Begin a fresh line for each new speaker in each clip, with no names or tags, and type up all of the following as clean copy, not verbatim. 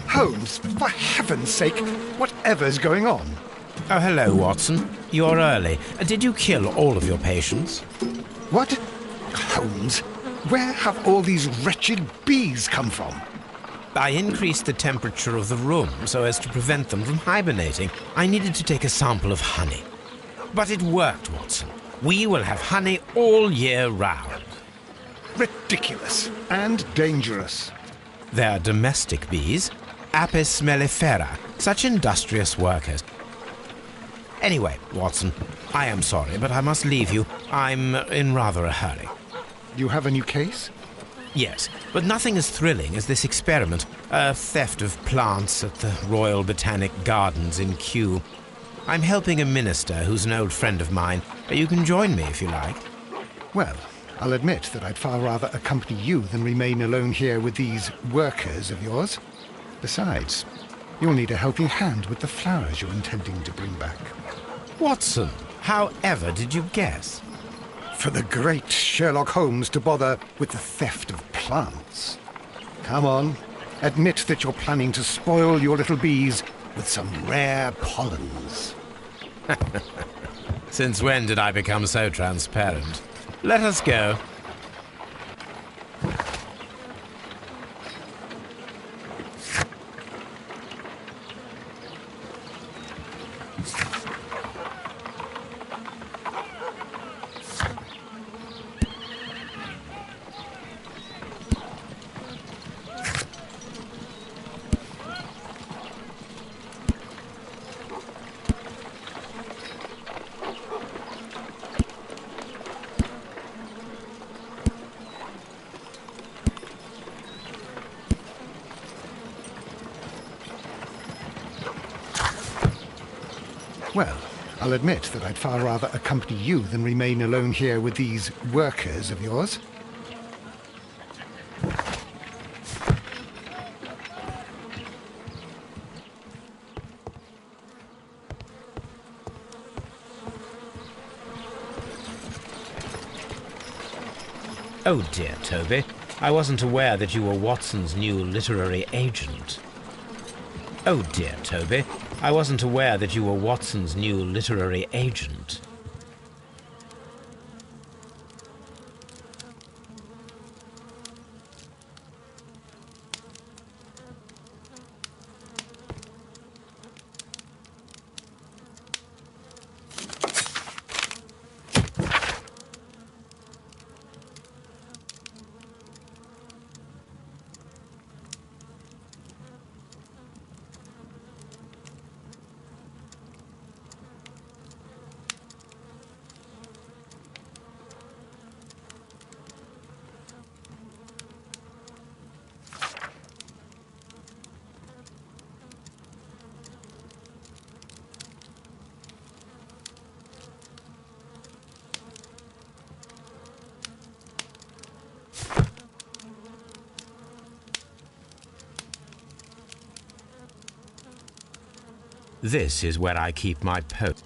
Holmes, for heaven's sake, whatever's going on?
Oh, hello, Watson. You're early. Did you kill all of your patients?
What? Holmes, where have all these wretched bees come from?
I increased the temperature of the room so as to prevent them from hibernating. I needed to take a sample of honey. But it worked, Watson. We will have honey all year round.
Ridiculous and dangerous.
They're domestic bees, Apis mellifera, such industrious workers. Anyway, Watson, I am sorry, but I must leave you. I'm in rather a hurry.
You have a new case?
Yes, but nothing as thrilling as this experiment. A theft of plants at the Royal Botanic Gardens in Kew. I'm helping a minister who's an old friend of mine. You can join me if you like.
Well, I'll admit that I'd far rather accompany you than remain alone here with these workers of yours. Besides, you'll need a helping hand with the flowers you're intending to bring back.
Watson, however did you guess?
For the great Sherlock Holmes to bother with the theft of plants. Come on, admit that you're planning to spoil your little bees with some rare pollens.
Since when did I become so transparent? Let us go.
Well, I'll admit that I'd far rather accompany you than remain alone here with these workers of yours.
Oh dear, Toby. I wasn't aware that you were Watson's new literary agent. Oh dear, Toby. I wasn't aware that you were Watson's new literary agent. This is where I keep my post.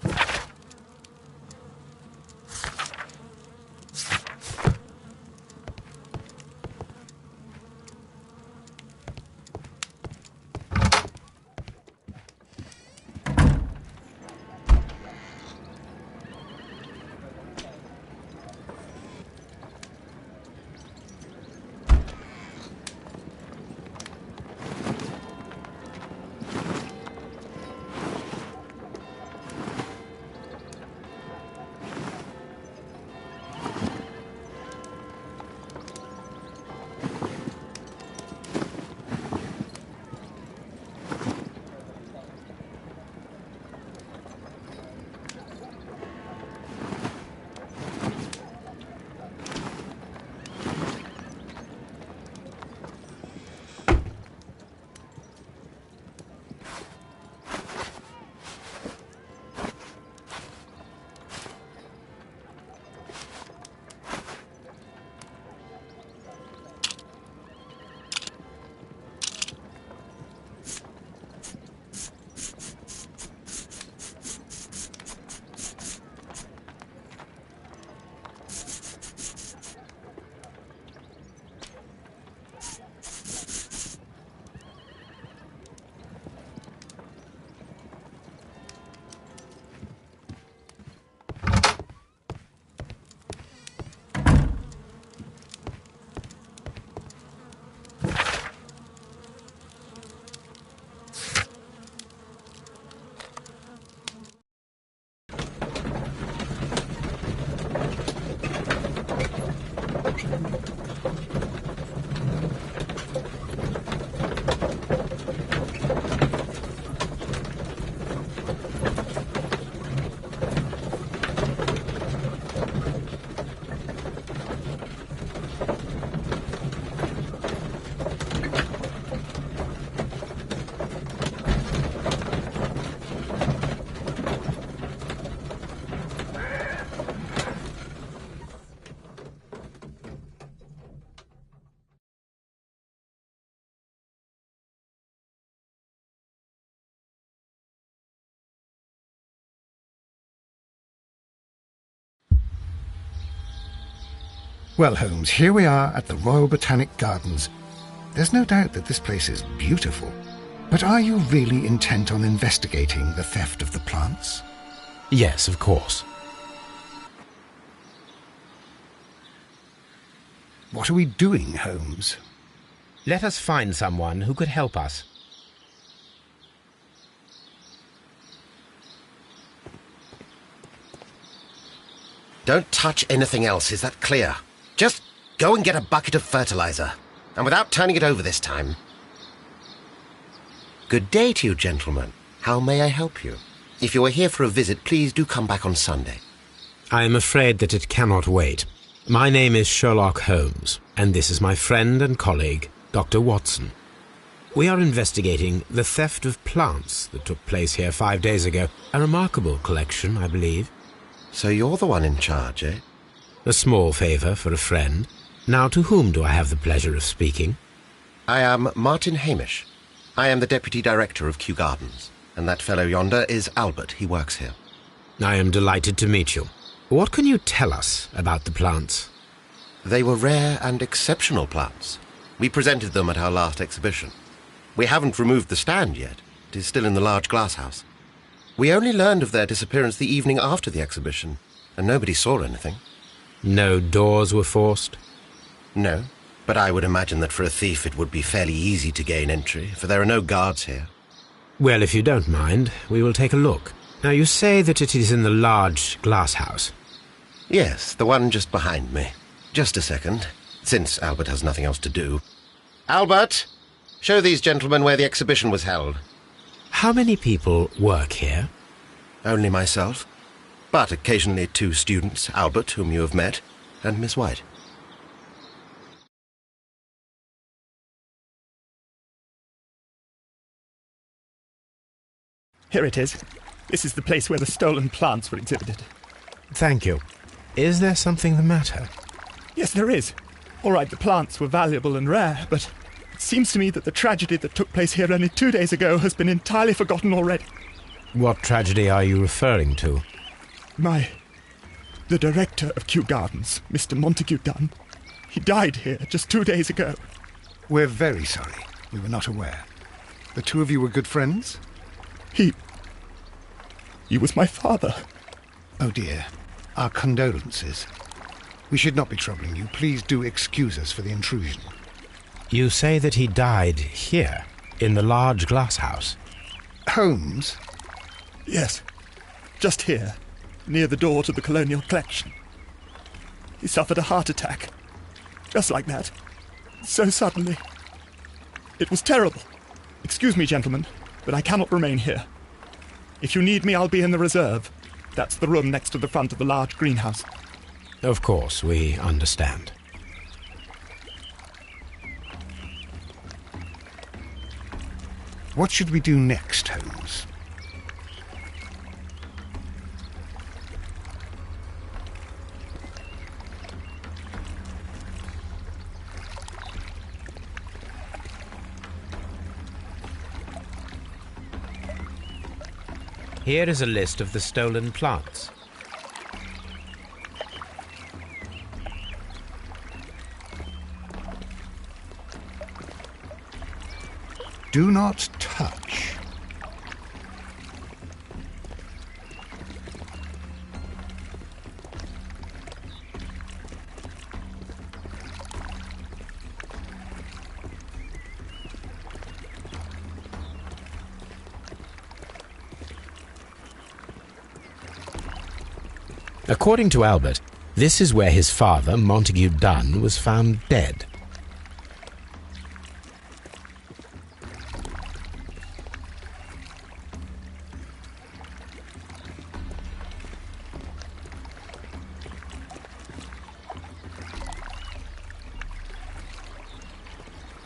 Well, Holmes, here we are at the Royal Botanic Gardens. There's no doubt that this place is beautiful. But are you really intent on investigating the theft of the plants?
Yes, of course.
What are we doing, Holmes?
Let us find someone who could help us.
Don't touch anything else, is that clear? Just go and get a bucket of fertilizer, and without turning it over this time. Good day to you, gentlemen. How may I help you? If you are here for a visit, please do come back on Sunday.
I am afraid that it cannot wait. My name is Sherlock Holmes, and this is my friend and colleague, Dr. Watson. We are investigating the theft of plants that took place here 5 days ago. A remarkable collection, I believe.
So you're the one in charge, eh?
A small favour for a friend. Now, to whom do I have the pleasure of speaking?
I am Martin Hamish. I am the Deputy Director of Kew Gardens, and that fellow yonder is Albert. He works here.
I am delighted to meet you. What can you tell us about the plants?
They were rare and exceptional plants. We presented them at our last exhibition. We haven't removed the stand yet. It is still in the large glass house. We only learned of their disappearance the evening after the exhibition, and nobody saw anything.
No doors were forced?
No, but I would imagine that for a thief it would be fairly easy to gain entry, for there are no guards here.
Well, if you don't mind, we will take a look. Now, you say that it is in the large glass house.
Yes, the one just behind me. Just a second, since Albert has nothing else to do. Albert, show these gentlemen where the exhibition was held.
How many people work here?
Only myself, but occasionally 2 students, Albert, whom you have met, and Miss White.
Here it is. This is the place where the stolen plants were exhibited.
Thank you. Is there something the matter?
Yes, there is. All right, the plants were valuable and rare, but it seems to me that the tragedy that took place here only 2 days ago has been entirely forgotten already.
What tragedy are you referring to?
The director of Kew Gardens, Mr. Montague Dunn, he died here just 2 days ago.
We're very sorry. We were not aware. The two of you were good friends?
He was my father.
Oh dear. Our condolences. We should not be troubling you. Please do excuse us for the intrusion.
You say that he died here, in the large glass house?
Holmes?
Yes, just here, near the door to the colonial collection. He suffered a heart attack. Just like that. So suddenly. It was terrible. Excuse me, gentlemen, but I cannot remain here. If you need me, I'll be in the reserve. That's the room next to the front of the large greenhouse.
Of course, we understand.
What should we do next, Holmes?
Here is a list of the stolen plants.
Do not touch.
According to Albert, this is where his father, Montague Dunn, was found dead.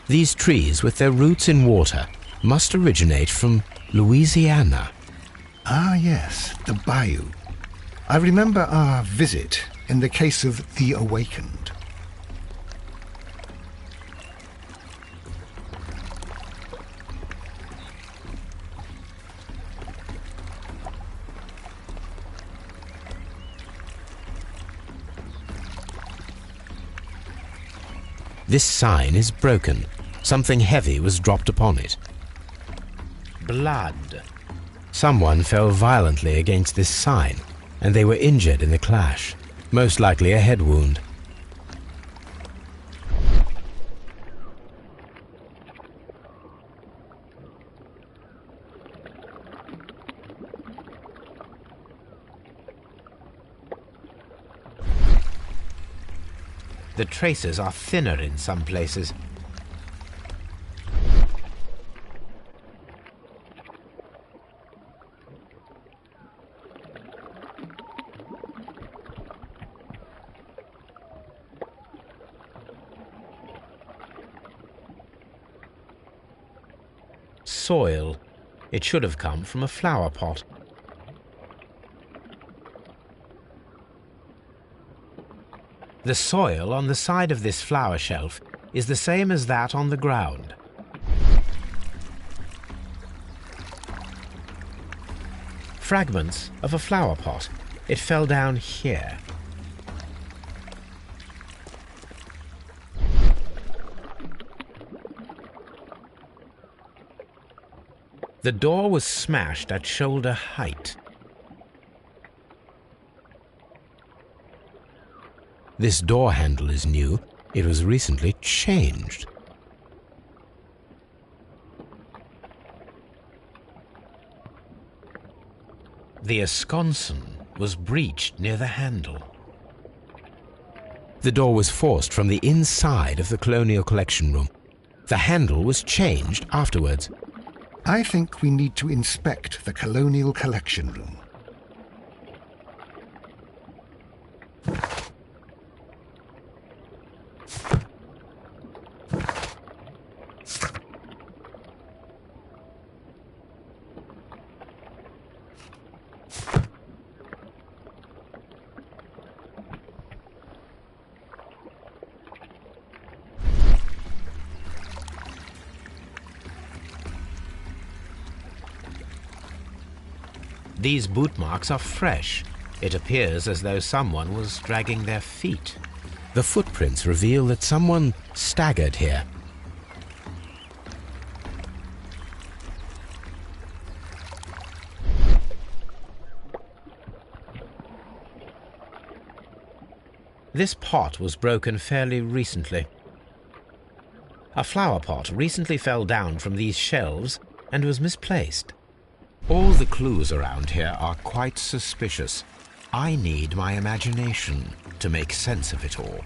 These trees, with their roots in water, must originate from Louisiana.
Ah, yes, the bayou. I remember our visit in the case of the Awakened.
This sign is broken. Something heavy was dropped upon it. Blood. Someone fell violently against this sign, and they were injured in the clash, most likely a head wound. The traces are thinner in some places. Soil. It should have come from a flower pot. The soil on the side of this flower shelf is the same as that on the ground. Fragments of a flower pot. It fell down here. The door was smashed at shoulder height. This door handle is new. It was recently changed. The esconsson was breached near the handle. The door was forced from the inside of the Colonial Collection Room. The handle was changed afterwards.
I think we need to inspect the Colonial Collection Room.
These boot marks are fresh. It appears as though someone was dragging their feet. The footprints reveal that someone staggered here. This pot was broken fairly recently. A flower pot recently fell down from these shelves and was misplaced. All the clues around here are quite suspicious. I need my imagination to make sense of it all.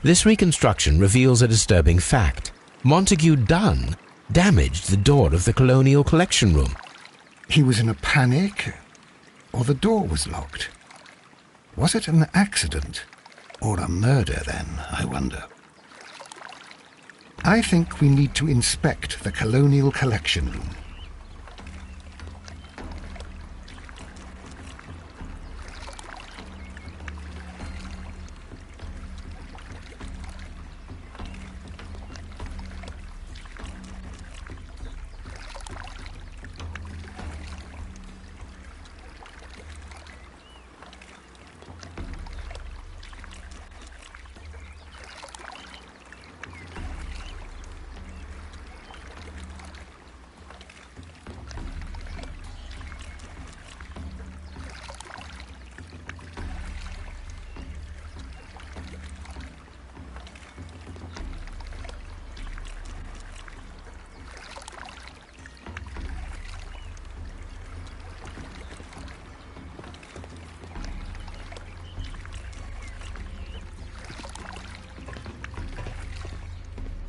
This reconstruction reveals a disturbing fact. Montague Dunn damaged the door of the Colonial Collection Room.
He was in a panic, or the door was locked. Was it an accident? Or a murder, then, I wonder? I think we need to inspect the Colonial Collection Room.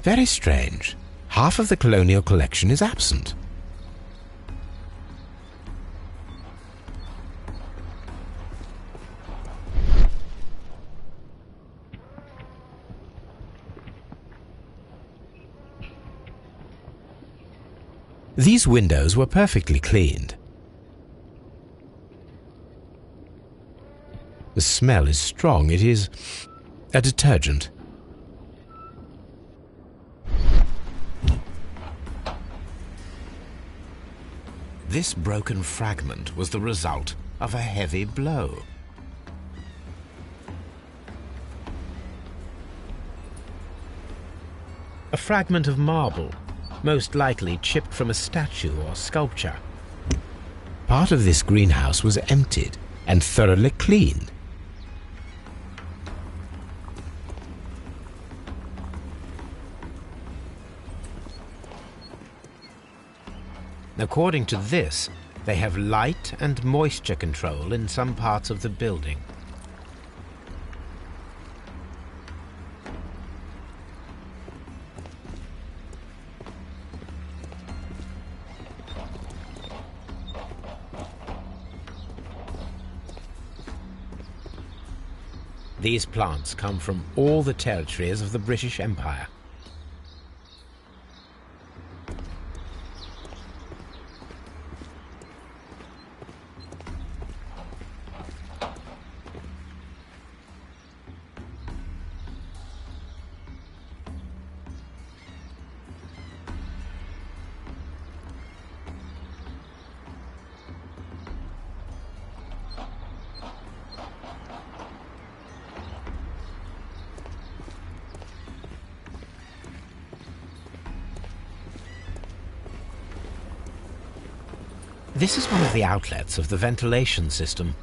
Very strange. Half of the colonial collection is absent. These windows were perfectly cleaned. The smell is strong. It is a detergent. This broken fragment was the result of a heavy blow. A fragment of marble, most likely chipped from a statue or sculpture. Part of this greenhouse was emptied and thoroughly cleaned. According to this, they have light and moisture control in some parts of the building. These plants come from all the territories of the British Empire. This is one of the outlets of the ventilation system.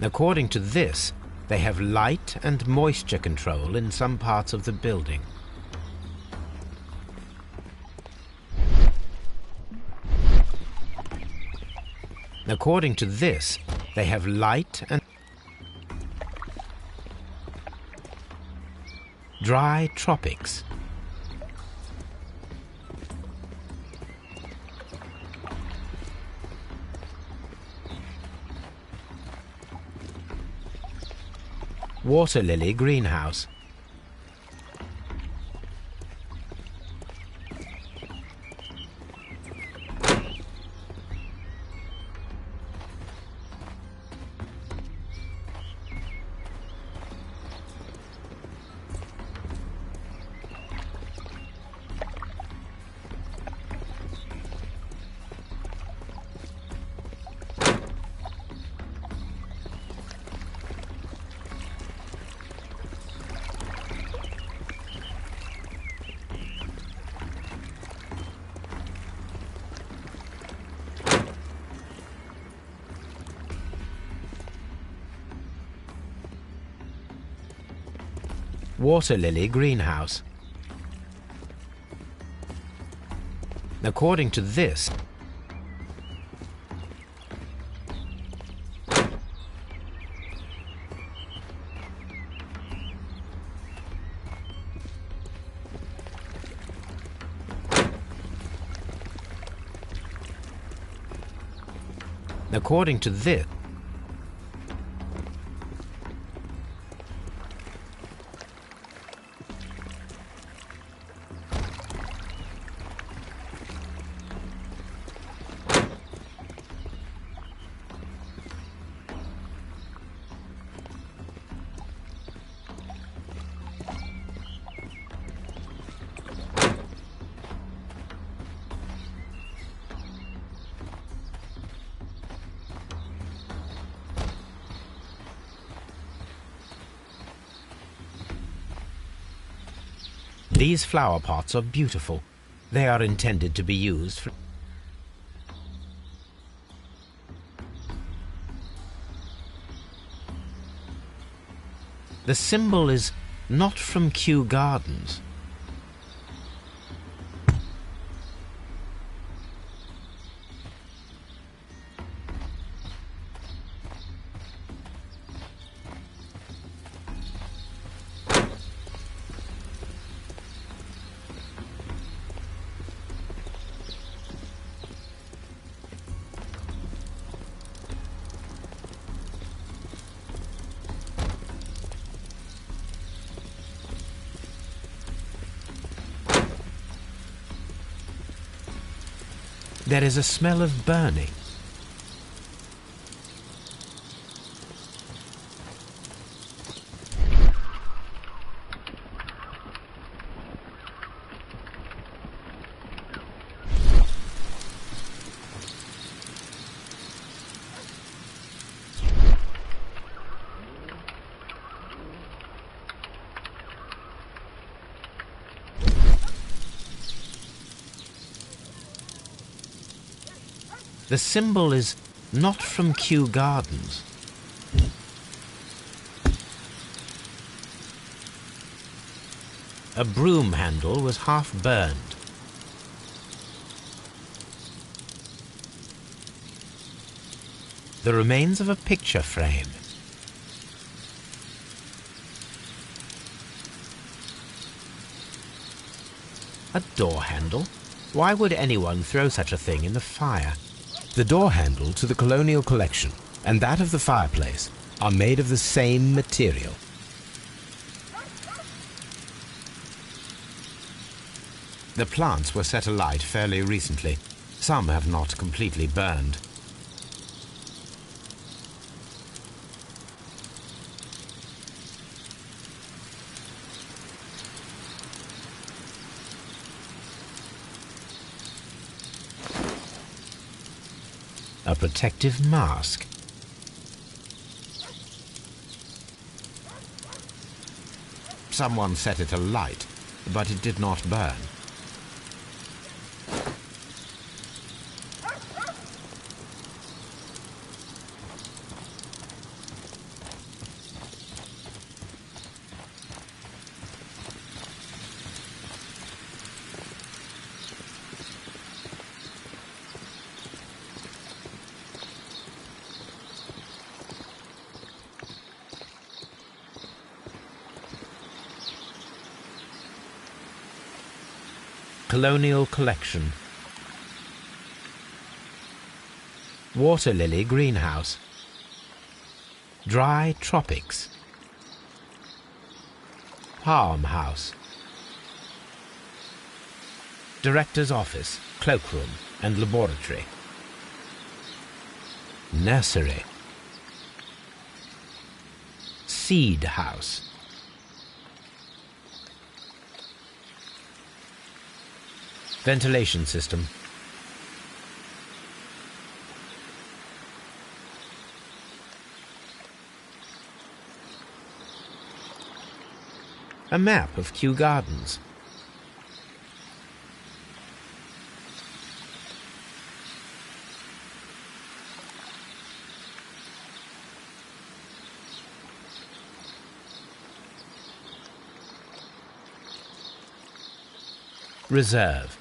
According to this, they have light and moisture control in some parts of the building. According to this, they have light and dry tropics. Water lily greenhouse. Water lily greenhouse. According to this, according to this, these flower pots are beautiful. They are intended to be used for... The symbol is not from Kew Gardens. There is a smell of burning. The symbol is not from Kew Gardens. A broom handle was half burned. The remains of a picture frame. A door handle? Why would anyone throw such a thing in the fire? The door handle to the colonial collection and that of the fireplace are made of the same material. The plants were set alight fairly recently. Some have not completely burned. A protective mask. Someone set it alight, but it did not burn. Colonial collection. Water lily greenhouse. Dry tropics. Farmhouse. Director's office, cloakroom, and laboratory. Nursery. Seed house. Ventilation system. A map of Kew Gardens. Reserve.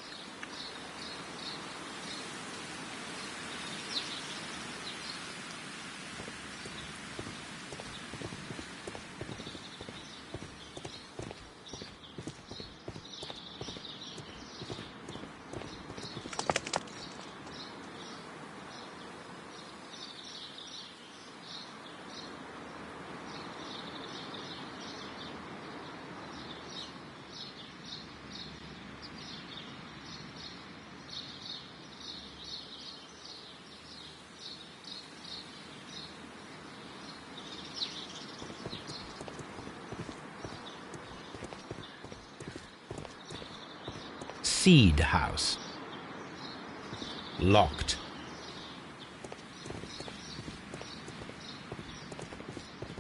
Seed house. Locked.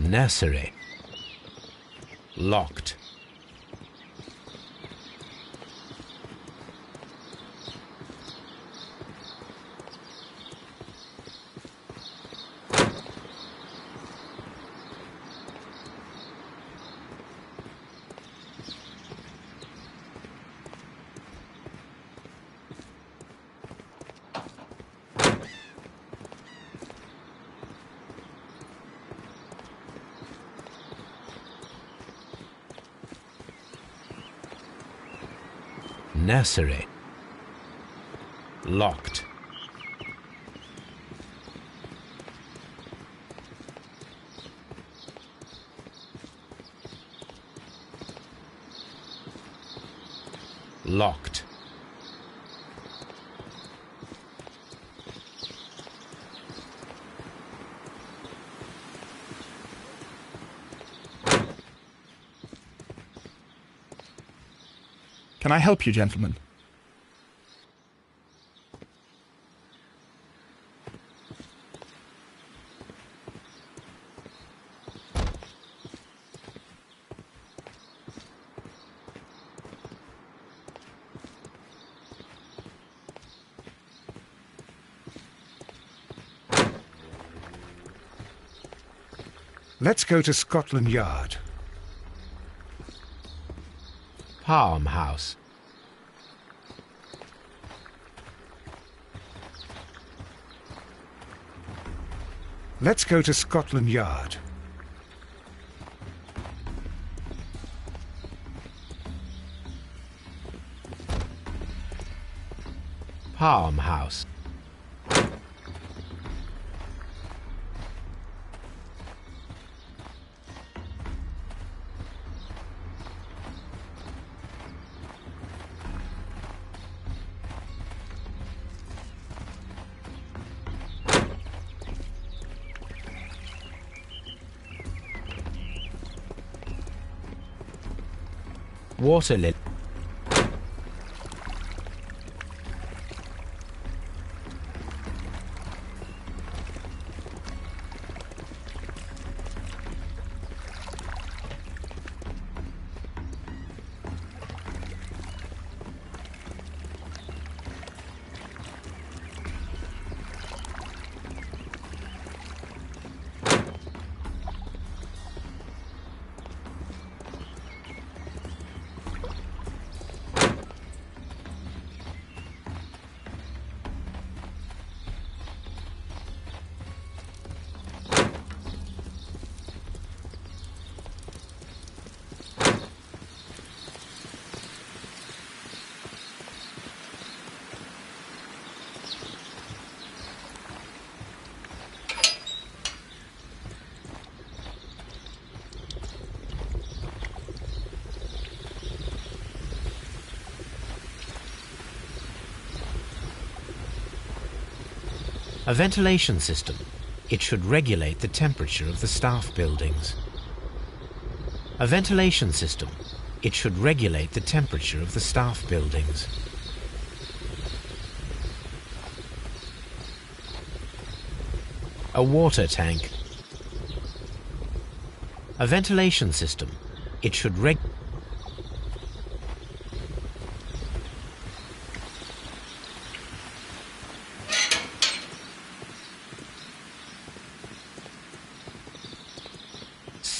Nursery. Locked. Nursery. Locked. Locked.
Can I help you, gentlemen?
Let's go to Scotland Yard.
Farmhouse.
Let's go to Scotland Yard.
Farmhouse. Water lily. A ventilation system. It should regulate the temperature of the staff buildings. A ventilation system. It should regulate the temperature of the staff buildings. A water tank. A ventilation system. It should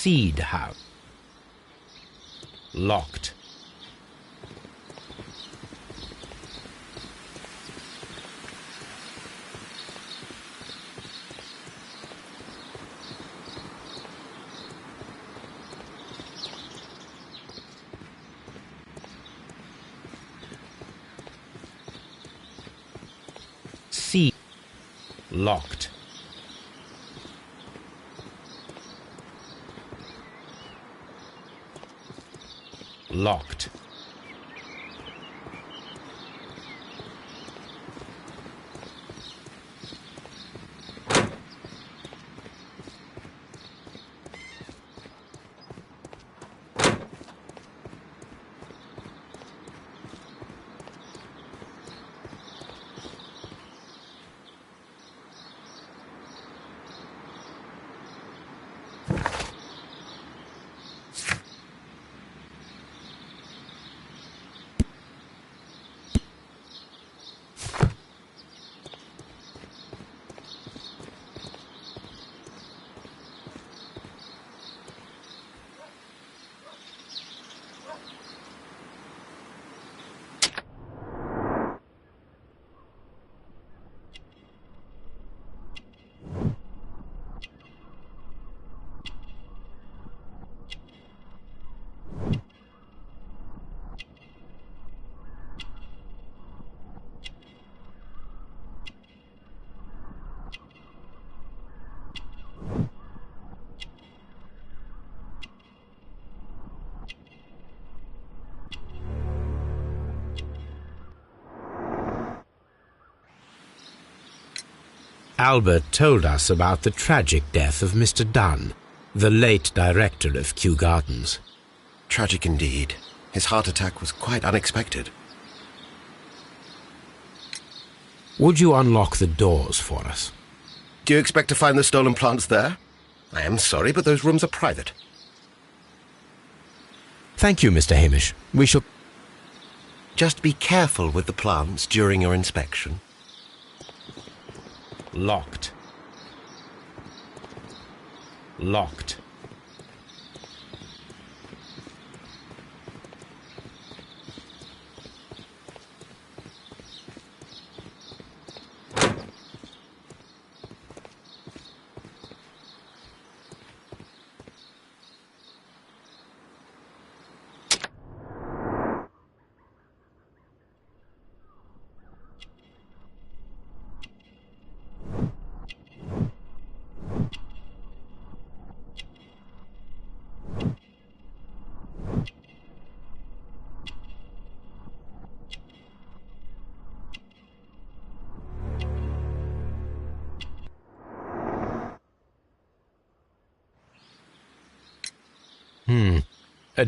Seed house. Locked. Seed. Locked. Locked. Albert told us about the tragic death of Mr. Dunn, the late director of Kew Gardens.
Tragic indeed. His heart attack was quite unexpected.
Would you unlock the doors for us?
Do you expect to find the stolen plants there? I am sorry, but those rooms are private.
Thank you, Mr. Hamish. We shall...
Just be careful with the plants during your inspection.
Locked. Locked.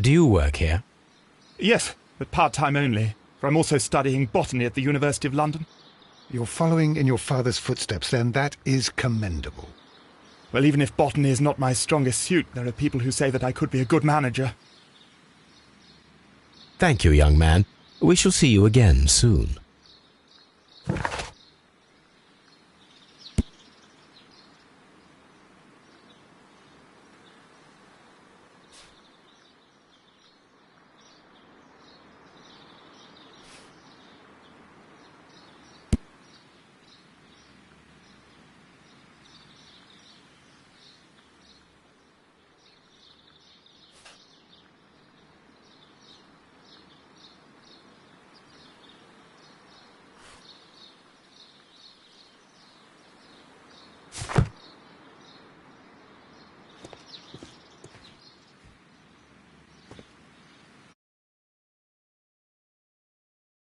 Do you work here?
Yes, but part-time only, for I'm also studying botany at the University of London.
You're following in your father's footsteps, then. That is commendable.
Well, even if botany is not my strongest suit, there are people who say that I could be a good manager.
Thank you, young man. We shall see you again soon.